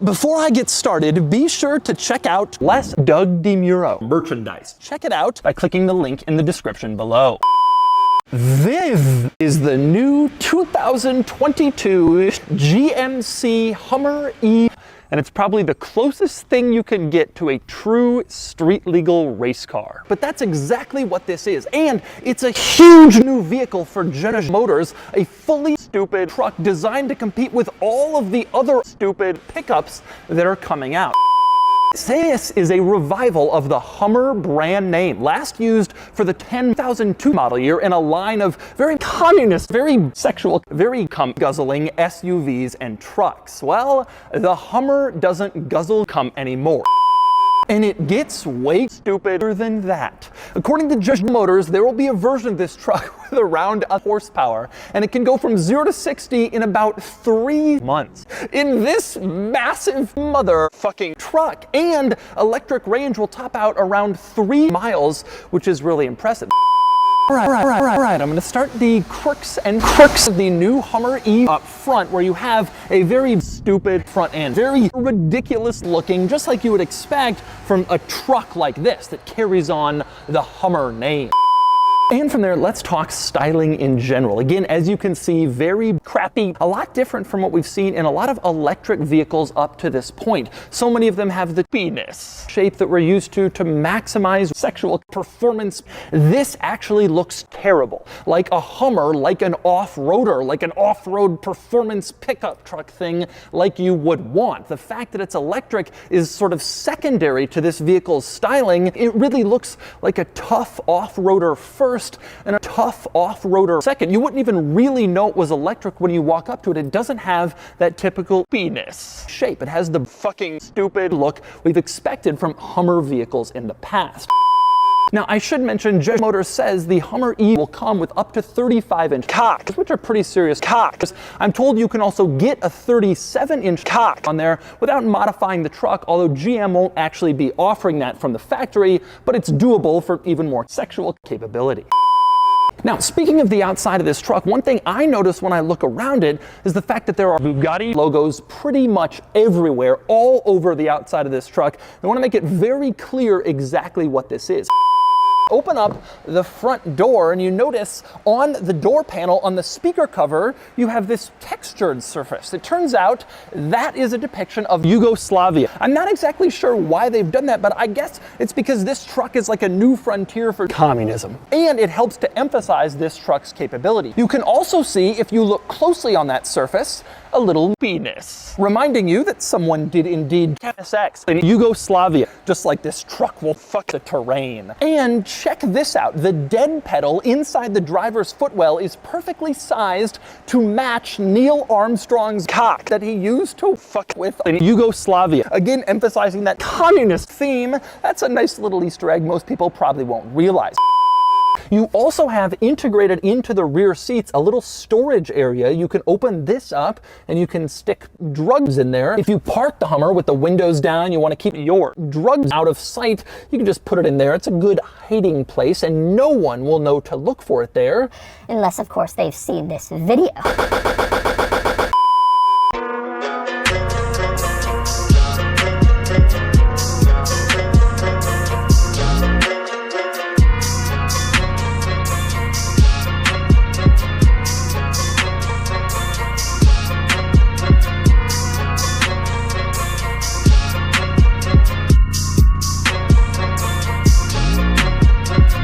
Before I get started, be sure to check out less Doug DeMuro merchandise. Check it out by clicking the link in the description below. This is the new 2022 GMC Hummer E, and it's probably the closest thing you can get to a true street legal race car. But that's exactly what this is, and it's a huge new vehicle for GMC Motors, a fully stupid truck designed to compete with all of the other stupid pickups that are coming out. This is a revival of the Hummer brand name, last used for the 2002 model year in a line of very communist, very sexual, very cum-guzzling SUVs and trucks. Well, the Hummer doesn't guzzle cum anymore. And it gets way stupider than that. According to GMC Motors, there will be a version of this truck with around 1 horsepower, and it can go from 0 to 60 in about 3 months. In this massive motherfucking truck, and electric range will top out around 3 miles, which is really impressive. All right, I'm gonna start the crooks of the new Hummer E up front, where you have a very stupid front end, very ridiculous looking, just like you would expect from a truck like this that carries on the Hummer name. And from there, let's talk styling in general. Again, as you can see, very crappy, a lot different from what we've seen in a lot of electric vehicles up to this point. So many of them have the penis shape that we're used to maximize sexual performance. This actually looks terrible. Like a Hummer, like an off-roader, like an off-road performance pickup truck thing like you would want. The fact that it's electric is sort of secondary to this vehicle's styling. It really looks like a tough off-roader first and a tough off-roader second. You wouldn't even really know it was electric when you walk up to it. It doesn't have that typical penis shape. It has the fucking stupid look we've expected from Hummer vehicles in the past. Now, I should mention, GMC Motors says the Hummer E will come with up to 35-inch cocks, which are pretty serious cocks. I'm told you can also get a 37-inch cock on there without modifying the truck, although GM won't actually be offering that from the factory, but it's doable for even more sexual capability. Now, speaking of the outside of this truck, one thing I notice when I look around it is the fact that there are Bugatti logos pretty much everywhere, all over the outside of this truck. I want to make it very clear exactly what this is. Open up the front door and you notice on the door panel on the speaker cover you have this textured surface. It turns out that is a depiction of Yugoslavia. I'm not exactly sure why they've done that, but I guess it's because this truck is like a new frontier for communism, and it helps to emphasize this truck's capability. You can also see, if you look closely on that surface, a little penis, reminding you that someone did indeed have sex in Yugoslavia, just like this truck will fuck the terrain. And check this out, the dead pedal inside the driver's footwell is perfectly sized to match Neil Armstrong's cock that he used to fuck with in Yugoslavia. Again, emphasizing that communist theme. That's a nice little Easter egg most people probably won't realize. You also have integrated into the rear seats a little storage area. You can open this up and you can stick drugs in there. If you park the Hummer with the windows down, you want to keep your drugs out of sight, you can just put it in there. It's a good hiding place and no one will know to look for it there. Unless, of course, they've seen this video.